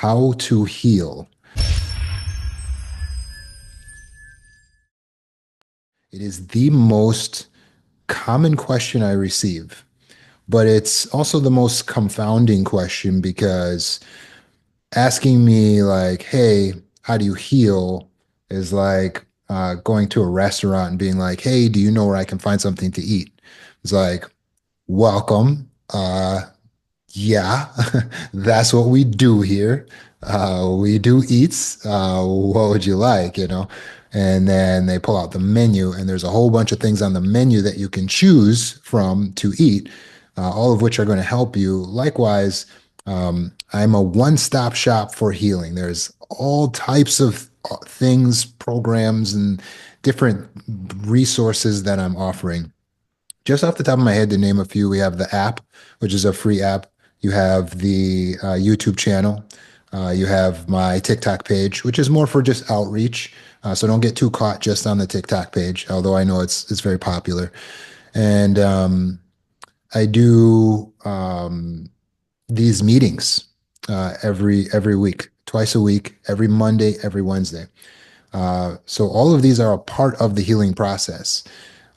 How to heal. It is the most common question I receive, but it's also the most confounding question because asking me, like, hey, how do you heal is like going to a restaurant and being like, hey, do you know where I can find something to eat? It's like, welcome. Yeah, that's what we do here. We do eats. What would you like, And then they pull out the menu, and there's a whole bunch of things on the menu that you can choose from to eat, all of which are going to help you. Likewise, I'm a one-stop shop for healing. There's all types of things, programs, and different resources that I'm offering. Just off the top of my head, to name a few, we have the app, which is a free app. You have the YouTube channel. You have my TikTok page, which is more for just outreach. So don't get too caught just on the TikTok page, although I know it's very popular. And I do these meetings every week, twice a week, every Monday, every Wednesday. So all of these are a part of the healing process.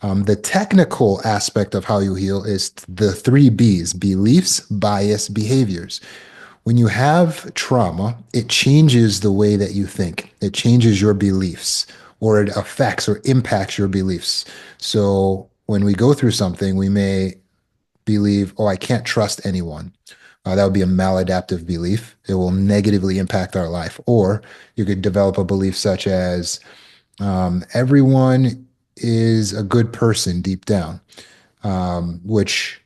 The technical aspect of how you heal is the three B's: beliefs, bias, behaviors. When you have trauma, it changes the way that you think. It changes your beliefs, or it affects or impacts your beliefs. So when we go through something, we may believe, oh, I can't trust anyone. That would be a maladaptive belief. It will negatively impact our life. Or you could develop a belief such as, everyone is a good person deep down, which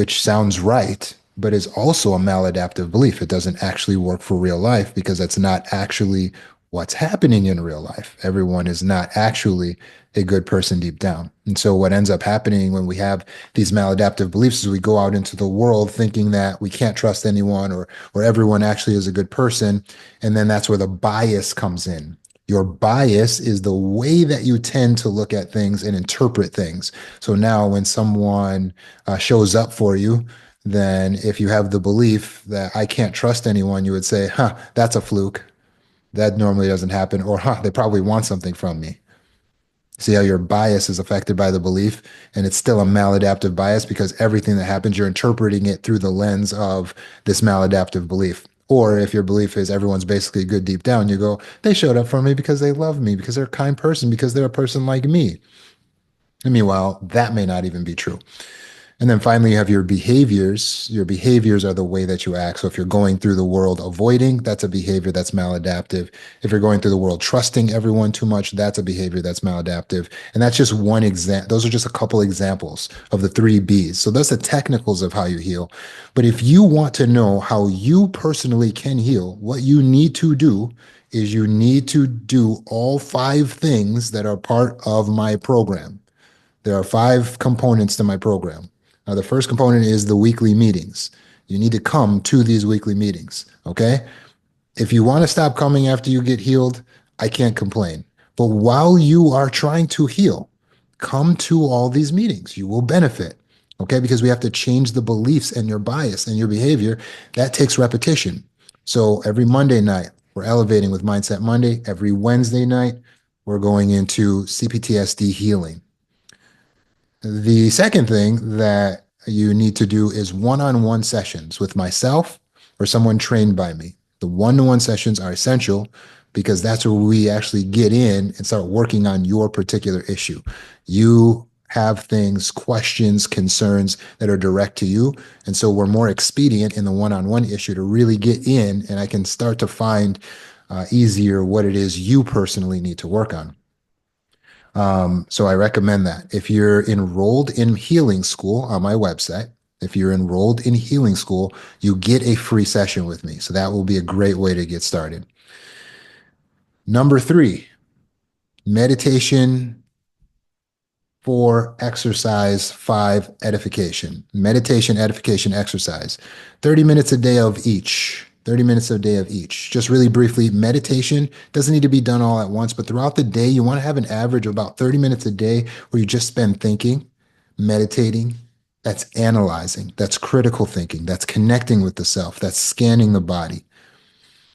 sounds right, but is also a maladaptive belief. It doesn't actually work for real life because that's not actually what's happening in real life. Everyone is not actually a good person deep down. And so what ends up happening when we have these maladaptive beliefs is we go out into the world thinking that we can't trust anyone, or everyone actually is a good person. And then that's where the bias comes in. Your bias is the way that you tend to look at things and interpret things. So now when someone shows up for you, then if you have the belief that I can't trust anyone, you would say, huh, that's a fluke. That normally doesn't happen. Or, huh, they probably want something from me. See how your bias is affected by the belief, and it's still a maladaptive bias because everything that happens, you're interpreting it through the lens of this maladaptive belief. Or if your belief is everyone's basically good deep down, you go, they showed up for me because they love me, because they're a kind person, because they're a person like me. And meanwhile, that may not even be true. And then finally, you have your behaviors. Your behaviors are the way that you act. So if you're going through the world avoiding, that's a behavior that's maladaptive. If you're going through the world trusting everyone too much, that's a behavior that's maladaptive. And that's just one example. Those are just a couple examples of the three B's. So that's the technicals of how you heal. But if you want to know how you personally can heal, what you need to do is you need to do all five things that are part of my program. There are five components to my program. Now, the first component is the weekly meetings. You need to come to these weekly meetings, okay? If you want to stop coming after you get healed, I can't complain. But while you are trying to heal, come to all these meetings. You will benefit, okay? Because we have to change the beliefs and your bias and your behavior. That takes repetition. So every Monday night, we're elevating with Mindset Monday. Every Wednesday night, we're going into CPTSD healing. The second thing that you need to do is one-on-one sessions with myself or someone trained by me. The one-to-one sessions are essential because that's where we actually get in and start working on your particular issue. You have things, questions, concerns that are direct to you. And so we're more expedient in the one-on-one issue to really get in, and I can start to find easier what it is you personally need to work on. So I recommend that. If you're enrolled in healing school on my website, if you're enrolled in healing school, you get a free session with me. So that will be a great way to get started. Number three, meditation. Four, exercise. Five, edification. Meditation, edification, exercise. 30 minutes a day of each. 30 minutes a day of each. Just really briefly, meditation doesn't need to be done all at once, but throughout the day, you want to have an average of about 30 minutes a day where you just spend thinking, meditating. That's analyzing. That's critical thinking. That's connecting with the self. That's scanning the body.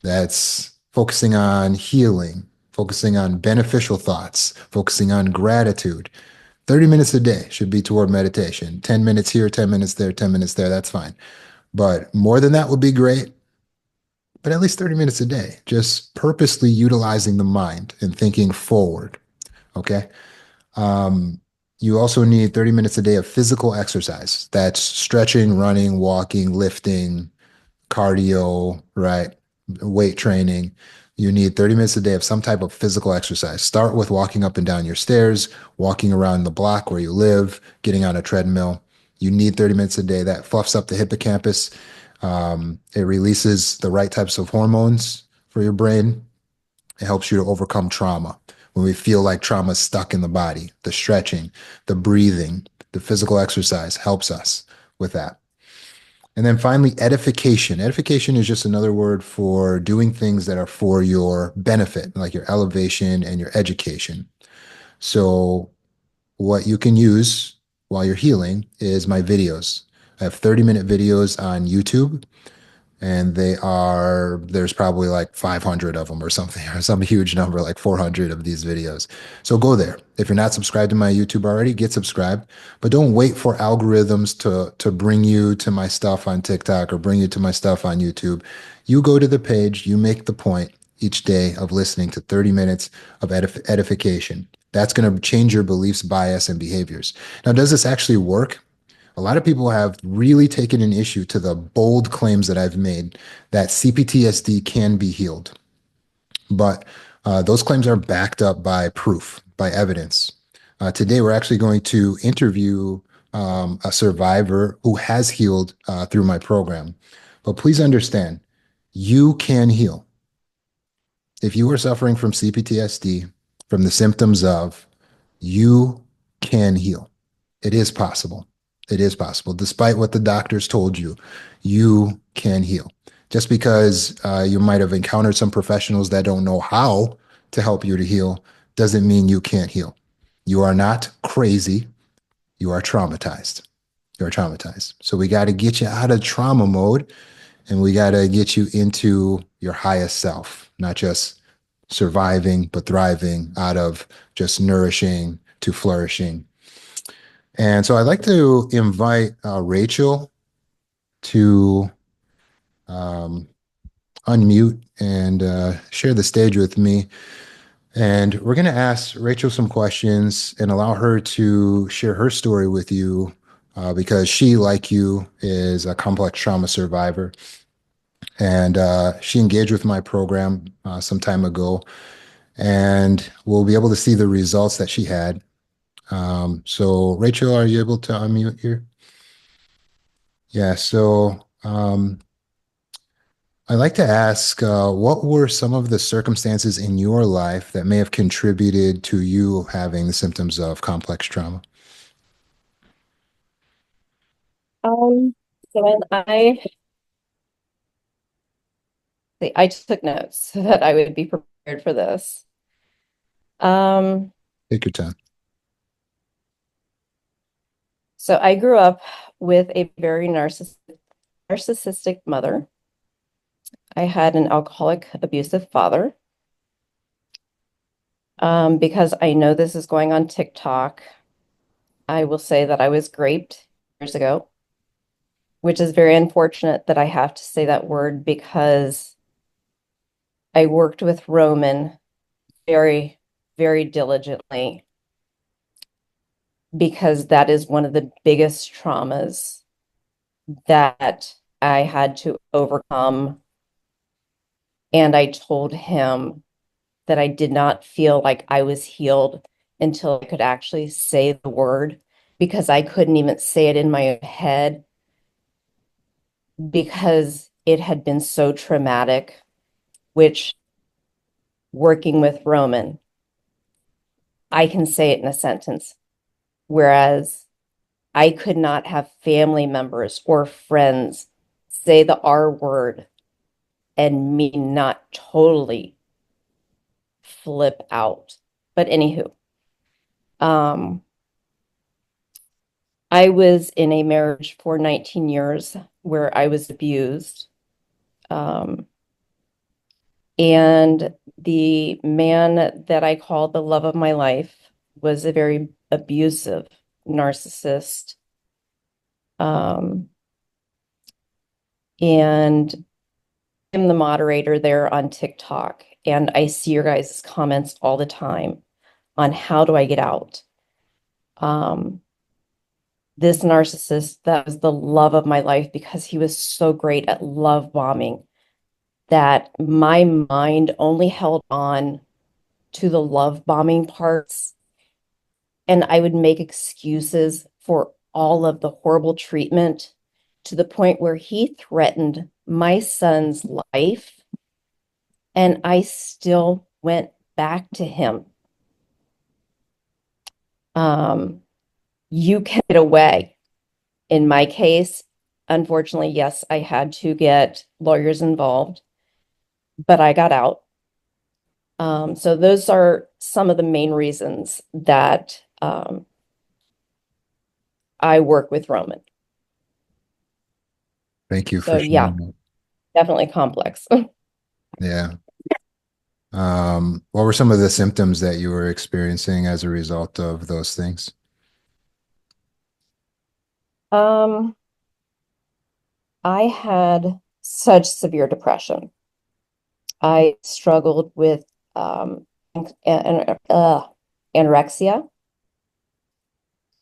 That's focusing on healing, focusing on beneficial thoughts, focusing on gratitude. 30 minutes a day should be toward meditation. 10 minutes here, 10 minutes there, 10 minutes there, that's fine. But more than that would be great, but at least 30 minutes a day, just purposely utilizing the mind and thinking forward. Okay. Um, you also need 30 minutes a day of physical exercise. That's stretching, running, walking, lifting, cardio, right? Weight training. You need 30 minutes a day of some type of physical exercise. Start with walking up and down your stairs, walking around the block where you live, getting on a treadmill. You need 30 minutes a day. That fluffs up the hippocampus. It releases the right types of hormones for your brain. It helps you to overcome trauma. When we feel like trauma is stuck in the body, the stretching, the breathing, the physical exercise helps us with that. And then finally, edification. Edification is just another word for doing things that are for your benefit, like your elevation and your education. So, what you can use while you're healing is my videos. I have 30-minute videos on YouTube, and there's probably like 500 of them or something, or some huge number, like 400 of these videos. So go there. If you're not subscribed to my YouTube already, get subscribed, but don't wait for algorithms to bring you to my stuff on TikTok or bring you to my stuff on YouTube. You go to the page, you make the point each day of listening to 30 minutes of edification. That's going to change your beliefs, bias, and behaviors. Now, does this actually work? A lot of people have really taken an issue to the bold claims that I've made that CPTSD can be healed. But those claims are backed up by proof, by evidence. Today, we're actually going to interview a survivor who has healed through my program. But please understand, you can heal. If you are suffering from CPTSD, from the symptoms of, you can heal. It is possible. It is possible. Despite what the doctors told you, you can heal. Just because you might have encountered some professionals that don't know how to help you to heal doesn't mean you can't heal. You are not crazy. You are traumatized. You are traumatized. So we got to get you out of trauma mode and we got to get you into your highest self, not just surviving, but thriving out of just nourishing to flourishing. And so I'd like to invite Rachel to um, unmute and share the stage with me. And we're going to ask Rachel some questions and allow her to share her story with you because she, like you, is a complex trauma survivor. And she engaged with my program some time ago, and we'll be able to see the results that she had. So, Rachel, are you able to unmute here? Yeah, so I'd like to ask, what were some of the circumstances in your life that may have contributed to you having the symptoms of complex trauma? Um, so when I took notes so that I would be prepared for this. Um, Take your time. so I grew up with a very narcissistic mother. I had an alcoholic, abusive father. Because I know this is going on TikTok, I will say that I was raped years ago, which is very unfortunate that I have to say that word because I worked with Roman very, very diligently because that is one of the biggest traumas that I had to overcome. And I told him that I did not feel like I was healed until I could actually say the word because I couldn't even say it in my head because it had been so traumatic, which working with Roman, I can say it in a sentence. Whereas I could not have family members or friends say the R word and me not totally flip out. But anywho, um, I was in a marriage for 19 years where I was abused. Um, And the man that I called the love of my life was a very abusive narcissist. Um, and I'm the moderator there on TikTok, and I see your guys' comments all the time on how do I get out. Um, this narcissist, that was the love of my life because he was so great at love bombing that my mind only held on to the love bombing parts, and I would make excuses for all of the horrible treatment to the point where he threatened my son's life, and I still went back to him. Um, you can get away. In my case, unfortunately, yes, I had to get lawyers involved, but I got out. So those are some of the main reasons that I work with Roman. Thank you for So yeah, sharing that. definitely complex. Yeah. What were some of the symptoms that you were experiencing as a result of those things? Um, I had such severe depression. I struggled with anorexia.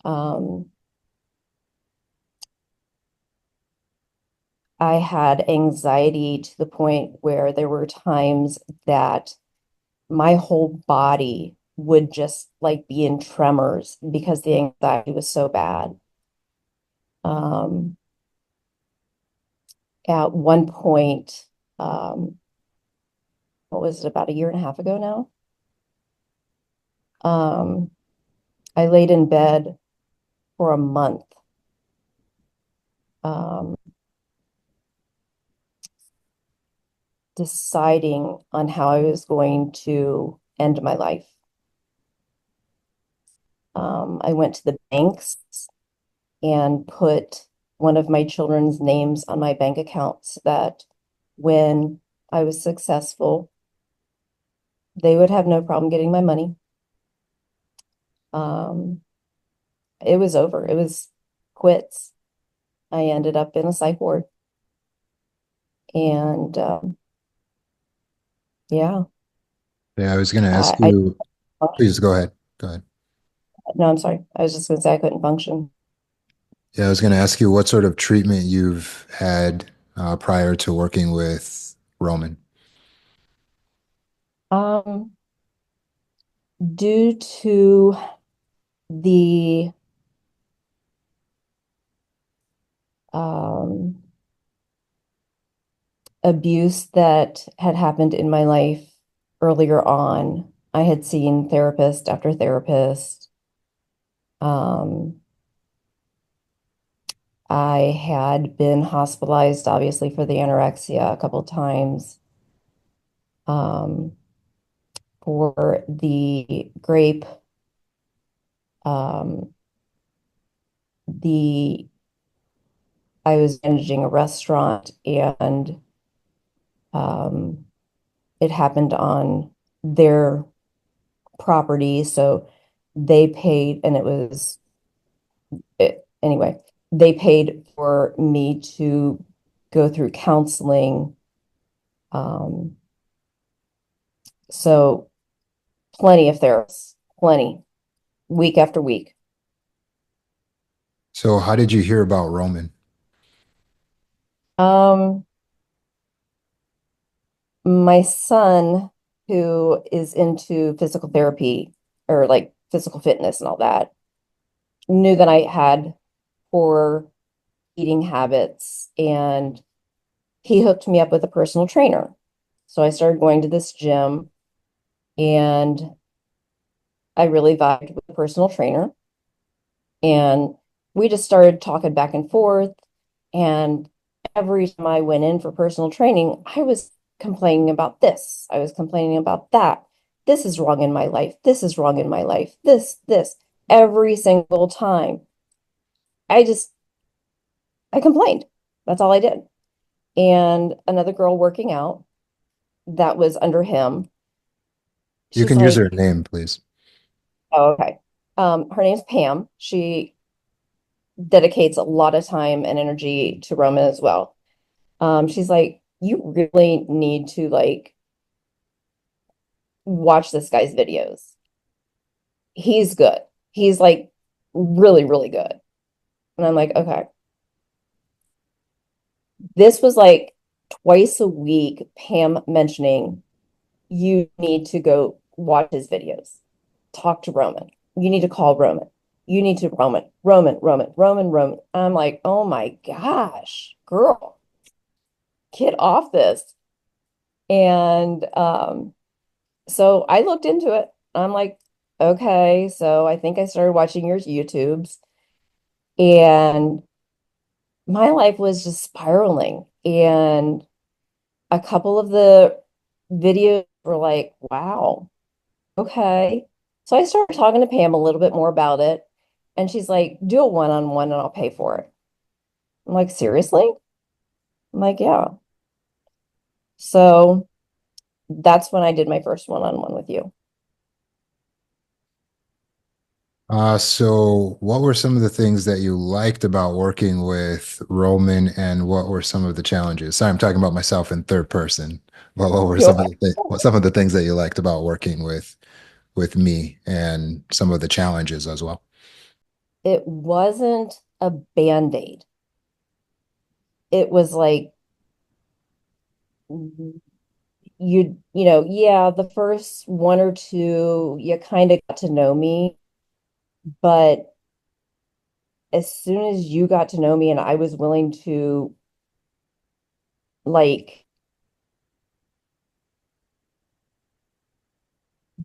Um, I had anxiety to the point where there were times that my whole body would just like be in tremors because the anxiety was so bad. Um, at one point, um, what was it, about a year and a half ago now? Um, I laid in bed for a month, um, deciding on how I was going to end my life. I went to the banks and put one of my children's names on my bank account so that when I was successful, they would have no problem getting my money. Um, it was over. It was quits. I ended up in a psych ward. And yeah, Yeah, I was going to ask I you, please go ahead. Go ahead. no, I'm sorry. I was just going to say I couldn't function. Yeah, I was going to ask you what sort of treatment you've had prior to working with Roman. Um, due to the um, abuse that had happened in my life earlier on, I had seen therapist after therapist. Um, I had been hospitalized, obviously, for the anorexia a couple times, um, for the grape, um, the I was managing a restaurant and um, it happened on their property, so they paid, and it was anyway. They paid for me to go through counseling. Um, so plenty of therapists, plenty, week after week. So, how did you hear about Roman? Um, my son, who is into physical therapy or like physical fitness and all that, knew that I had poor eating habits, and he hooked me up with a personal trainer. So I started going to this gym, and I really vibed with the personal trainer. And we just started talking back and forth. And every time I went in for personal training, I was complaining about this. I was complaining about that. This is wrong in my life. This is wrong in my life. This. Every single time. I just, I complained. That's all I did. And another girl working out that was under him. You She's can use her like, name, please. oh, okay. Her name's Pam. She dedicates a lot of time and energy to Roman as well. She's like, you really need to like watch this guy's videos. He's good. He's like really, really good. And I'm like, okay. This was like twice a week, Pam mentioning you need to go watch his videos, talk to Roman. You need to call Roman. You need to Roman. I'm like, oh my gosh, girl, get off this. And so I looked into it. I'm like, okay, so I think I started watching your YouTubes, and my life was just spiraling. And a couple of the videos were like, wow, okay. So I started talking to Pam a little bit more about it. And she's like, do a one-on-one and I'll pay for it. I'm like, seriously? I'm like, yeah. So that's when I did my first one-on-one with you. So what were some of the things that you liked about working with Roman, and what were some of the challenges? Sorry, I'm talking about myself in third person. What were You some of the what some of the things that you liked about working with me, and some of the challenges as well? It wasn't a band-aid. It was like yeah, the first one or two, you kind of got to know me, but as soon as you got to know me and I was willing to like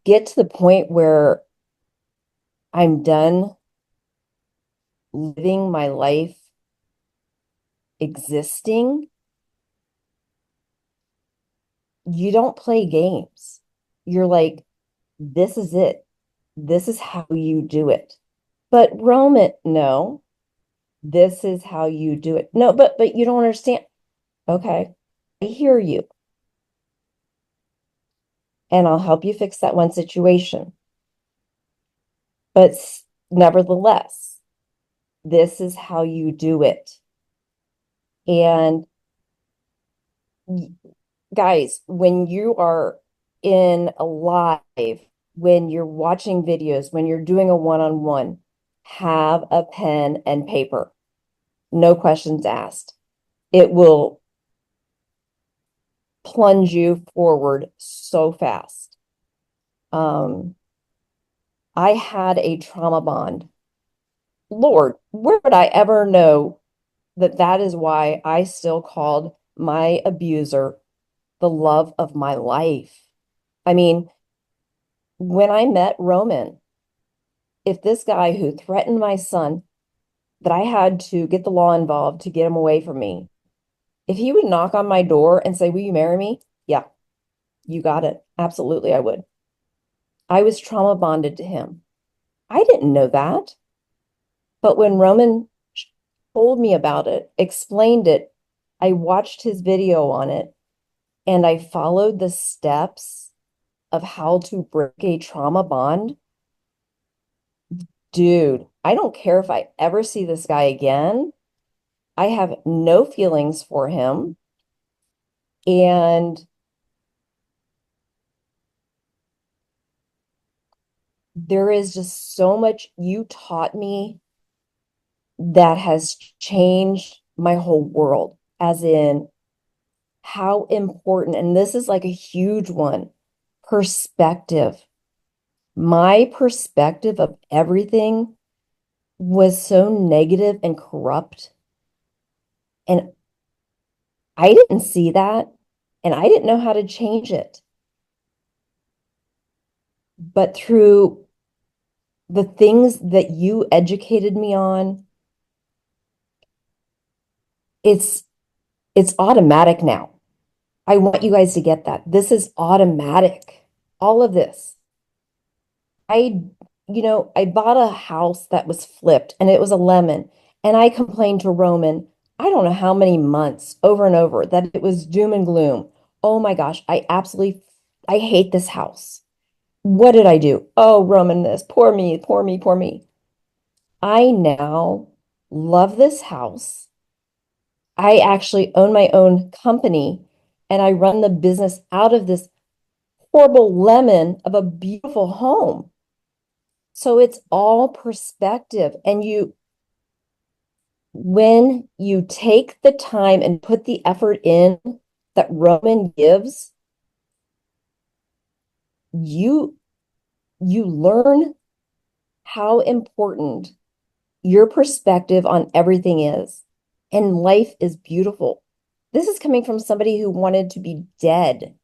get to the point where I'm done living my life existing, you don't play games. You're like, this is it. This is how you do it. But Roman, no, this is how you do it. No, but you don't understand. Okay, I hear you, and I'll help you fix that one situation. But nevertheless, this is how you do it. And guys, when you are in a live, when you're watching videos, when you're doing a one-on-one, have a pen and paper. No questions asked. It will plunge you forward so fast. Um, I had a trauma bond. Lord, where would I ever know that that is why I still called my abuser the love of my life? I mean, when I met Roman, if this guy who threatened my son, that I had to get the law involved to get him away from me, if he would knock on my door and say, will you marry me? Yeah, you got it. Absolutely, I would. I was trauma bonded to him. I didn't know that. But when Roman told me about it, explained it, I watched his video on it, and I followed the steps of how to break a trauma bond. Dude, I don't care if I ever see this guy again. I have no feelings for him. And there is just so much you taught me that has changed my whole world, as in how important, and this is like a huge one, perspective. My perspective of everything was so negative and corrupt, and I didn't see that, and I didn't know how to change it. But through the things that you educated me on, it's it's automatic now. I want you guys to get that. This is automatic. All of this. I, I bought a house that was flipped and it was a lemon. And I complained to Roman, I don't know how many months over and over that it was doom and gloom. Oh my gosh, I hate this house. What did I do? Oh, Roman, this, poor me, poor me, poor me. I now love this house. I actually own my own company and I run the business out of this horrible lemon of a beautiful home. So it's all perspective. When you take the time and put the effort in that Roman gives, you you learn how important your perspective on everything is. And life is beautiful. This is coming from somebody who wanted to be dead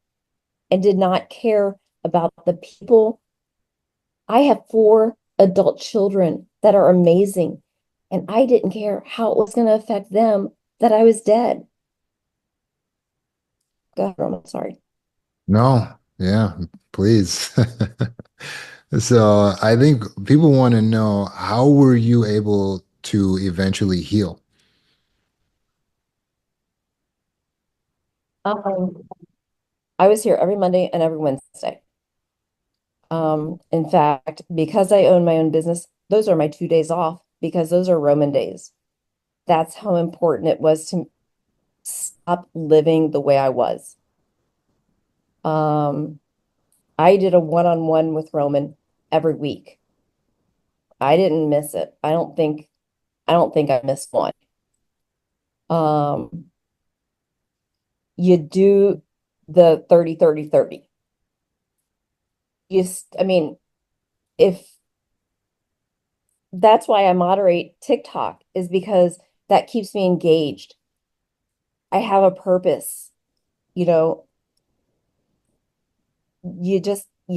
and did not care about the people. I have four adult children that are amazing, and I didn't care how it was going to affect them that I was dead. Go ahead, Roman. Sorry. No, yeah, please. So I think people want to know, how were you able to eventually heal? Um, I was here every Monday and every Wednesday. In fact, because I own my own business, those are my 2 days off because those are Roman days. That's how important it was to stop living the way I was. Um, I did a one-on-one with Roman every week. I didn't miss it. I don't think I missed one. Um, you do the 30-30-30. I mean, if that's why I moderate TikTok is because that keeps me engaged. I have a purpose. You know, you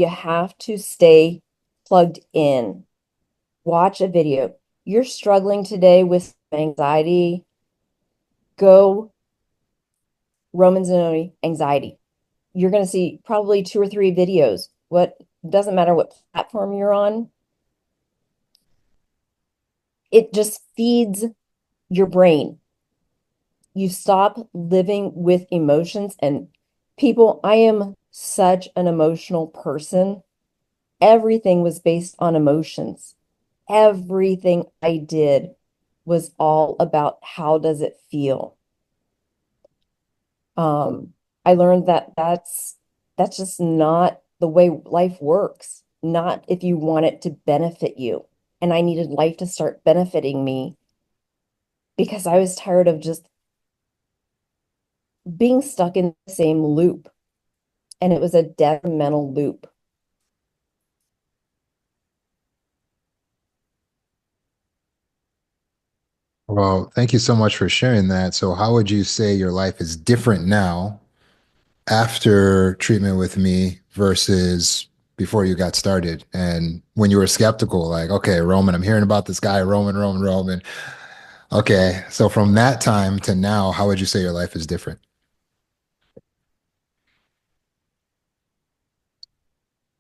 have to stay plugged in. Watch a video. You're struggling today with anxiety, go Roman Zanoni anxiety. You're going to see probably two or three videos. What doesn't matter what platform you're on, it just feeds your brain. You stop living with emotions and people. I am such an emotional person. Everything was based on emotions. Everything I did was all about how does it feel. I learned that that's just not the way life works, not if you want it to benefit you. And I needed life to start benefiting me because I was tired of just being stuck in the same loop. And it was a detrimental loop. Well, thank you so much for sharing that. So, how would you say your life is different now after treatment with me versus before you got started? And when you were skeptical, like, okay, Roman, I'm hearing about this guy, Roman, Roman, Roman. Okay, so from that time to now, how would you say your life is different?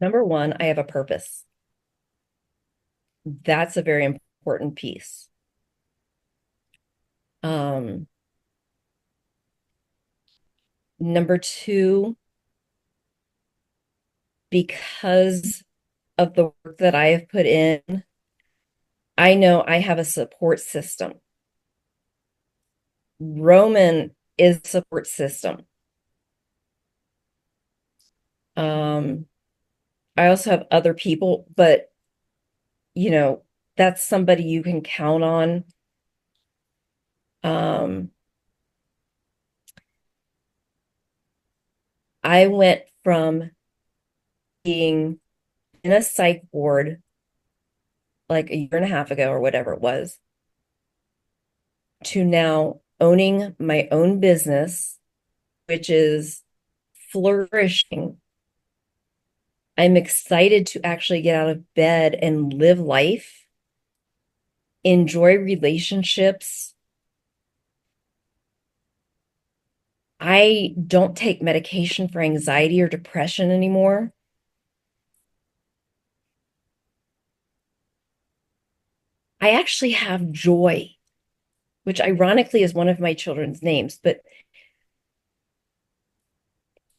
Number one, I have a purpose. That's a very important piece. Um, Number two, because of the work that I have put in, I know I have a support system. Roman is a support system. Um, I also have other people, but you know, that's somebody you can count on. Um, I went from being in a psych ward like a year and a half ago or whatever it was to now owning my own business, which is flourishing. I'm excited to actually get out of bed and live life, enjoy relationships. I don't take medication for anxiety or depression anymore. I actually have joy, which ironically is one of my children's names, but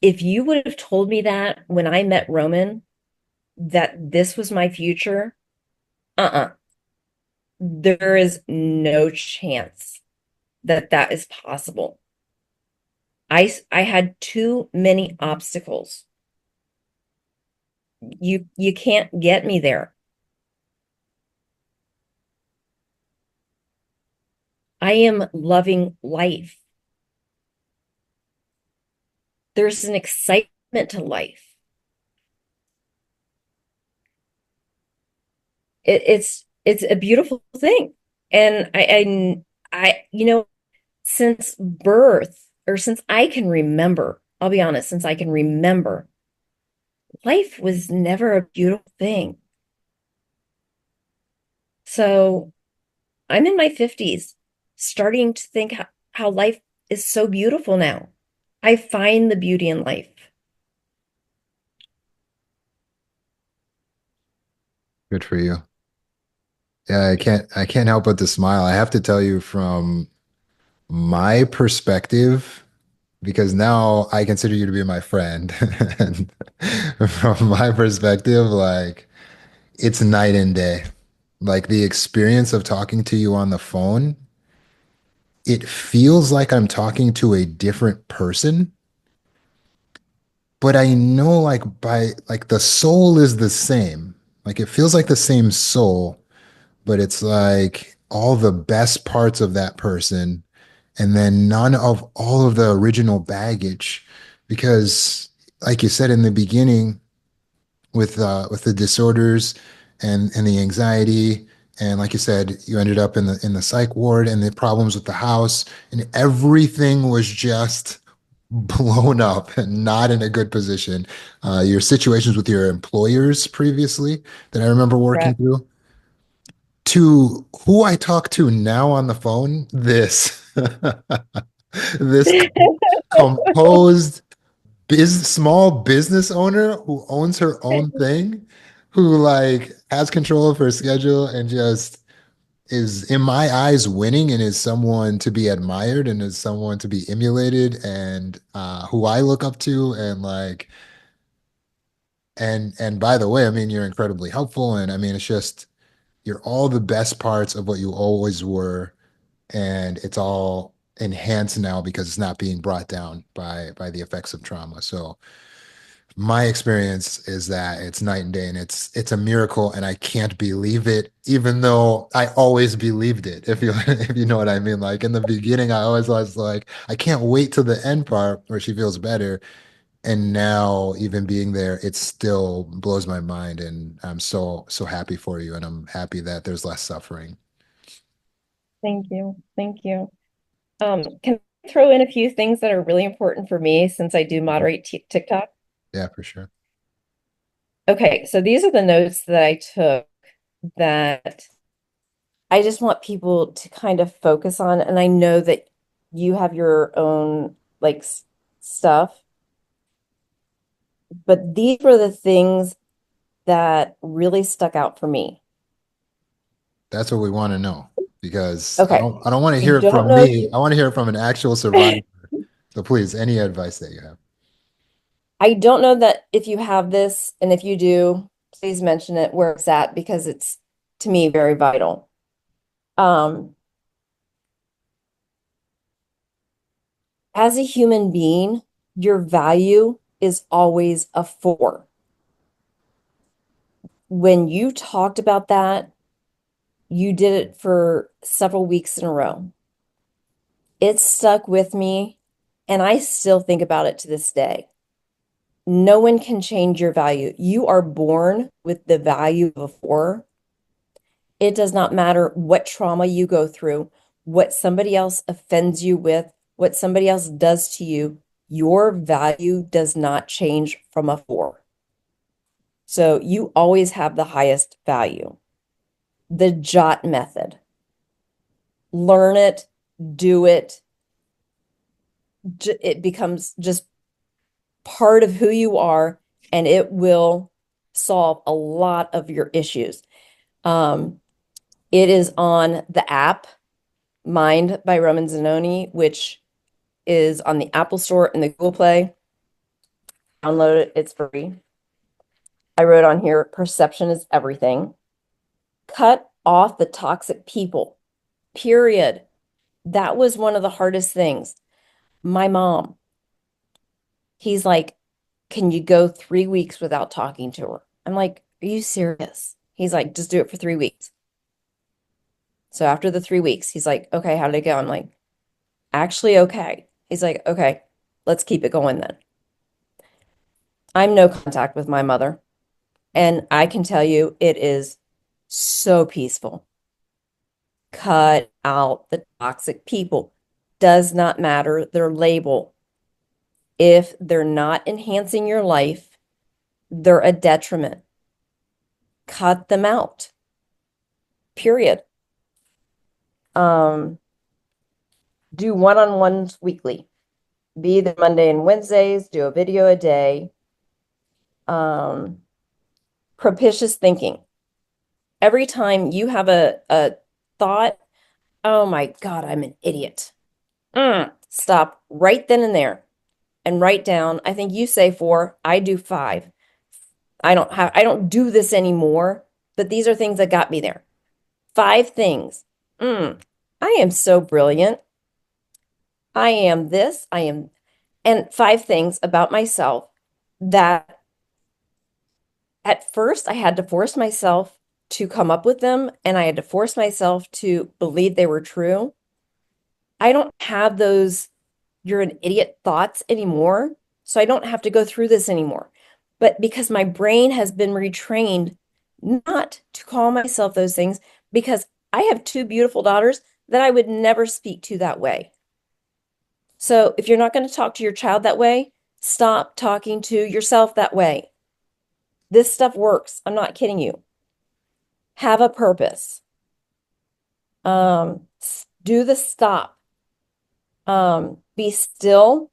if you would have told me that when I met Roman, that this was my future, uh-uh, there is no chance that that is possible. I had too many obstacles. You can't get me there. I am loving life. There's an excitement to life. It's a beautiful thing. And since birth, or since I can remember, I'll be honest, since I can remember, life was never a beautiful thing. So I'm in my 50s, starting to think how life is so beautiful now. I find the beauty in life. Good for you. Yeah, I can't help but to smile. I have to tell you from my perspective, because now I consider you to be my friend. And from my perspective, like it's night and day. Like the experience of talking to you on the phone, it feels like I'm talking to a different person, but I know like by like the soul is the same. Like it feels like the same soul, but it's like all the best parts of that person and then none of all of the original baggage because like you said in the beginning with the disorders and the anxiety and like you said you ended up in the psych ward and the problems with the house and everything was just blown up and not in a good position. Your situations with your employers previously that I remember working Correct. through to who I talk to now on the phone, this this composed small business owner who owns her own thing, who like has control of her schedule and just is in my eyes winning and is someone to be admired and is someone to be emulated and who I look up to and like and by the way, I mean you're incredibly helpful and I mean it's just you're all the best parts of what you always were and it's all enhanced now because it's not being brought down by the effects of trauma. So my experience is that it's night and day and it's a miracle and I can't believe it even though I always believed it if you if you know what I mean like in the beginning I always was like I can't wait till the end part where she feels better and now even being there it still blows my mind and I'm so happy for you and I'm happy that there's less suffering. Thank you. Thank you. Can I throw in a few things that are really important for me since I do moderate TikTok? Yeah, for sure. Okay, so these are the notes that I took that I just want people to kind of focus on. And I know that you have your own like stuff, but these were the things that really stuck out for me. That's what we want to know because Okay. I don't want to I hear it don't from know if me. you I want to hear it from an actual survivor. So please, any advice that you have. I don't know that if you have this, and if you do, please mention it where it's at because it's to me very vital. Um, as a human being, your value is always a four. When you talked about that, you did it for several weeks in a row. It stuck with me, and I still think about it to this day. No one can change your value. You are born with the value of a four. It does not matter what trauma you go through, what somebody else offends you with, what somebody else does to you. Your value does not change from a four. So you always have the highest value. The JOT method. Learn it, do it. It becomes just part of who you are, and it will solve a lot of your issues. Um, it is on the app Mind by Roman Zanoni, which is on the Apple Store and the Google Play. download it. It's free. I wrote on here, perception is everything. Cut off the toxic people, period. That was one of the hardest things. My mom, he's like, can you go 3 weeks without talking to her? I'm like, are you serious? He's like, just do it for 3 weeks. So after the 3 weeks, he's like, okay, how did it go? I'm like, actually, okay. He's like, okay, let's keep it going then. I'm no contact with my mother. And I can tell you, it is so peaceful. Cut out the toxic people. Does not matter their label. If they're not enhancing your life, they're a detriment. Cut them out. Period. Um, do one-on-ones weekly. Be the Monday and Wednesdays, do a video a day. Um, propitious thinking. Every time you have a thought, oh my God, I'm an idiot. Stop right then and there and write down. I think you say 4, I do 5. I don't do this anymore, but these are things that got me there. 5 things. I am so brilliant. I am this, I am, and 5 things about myself that at first I had to force myself to come up with them and I had to force myself to believe they were true. I don't have those you're an idiot thoughts anymore. So I don't have to go through this anymore. But because my brain has been retrained not to call myself those things, because I have 2 beautiful daughters that I would never speak to that way. So if you're not going to talk to your child that way, stop talking to yourself that way. This stuff works. I'm not kidding you. Have a purpose. Do the stop. Be still,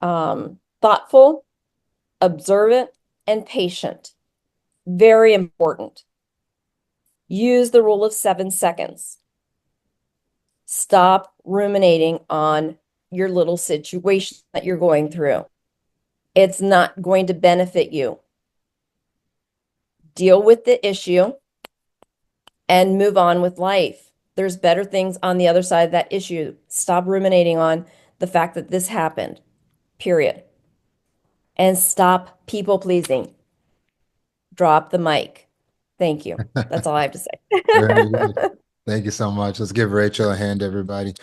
thoughtful, observant, and patient. Very important. Use the rule of 7 seconds. Stop ruminating on your little situation that you're going through. It's not going to benefit you. Deal with the issue and move on with life. There's better things on the other side of that issue. Stop ruminating on the fact that this happened, period. And stop people pleasing. Drop the mic. Thank you. That's all I have to Very say. good. Thank you so much. Let's give Rachel a hand, everybody.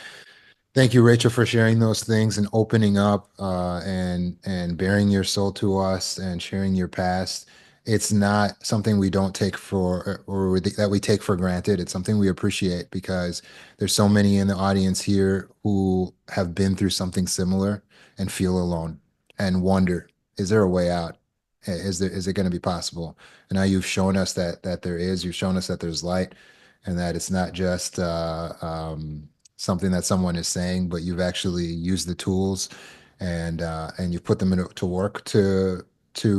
Thank you, Rachel, for sharing those things and opening up and bearing your soul to us and sharing your past. It's not something we don't take for or that we take for granted. It's something we appreciate because there's so many in the audience here who have been through something similar and feel alone and wonder, is there a way out? Is it going to be possible? And now you've shown us that there is. You've shown us that there's light and that it's not just something that someone is saying, but you've actually used the tools and you've put them to work to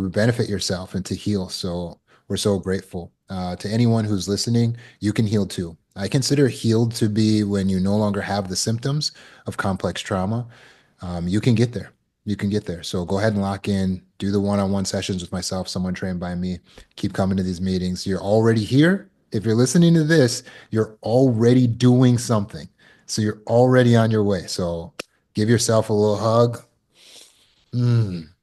benefit yourself and to heal. So we're so grateful. To anyone who's listening, you can heal too. I consider healed to be when you no longer have the symptoms of complex trauma. You can get there. You can get there. So go ahead and lock in, do the one-on-one sessions with myself, someone trained by me. Keep coming to these meetings. You're already here. If you're listening to this, you're already doing something. So you're already on your way. So give yourself a little hug. Awesome.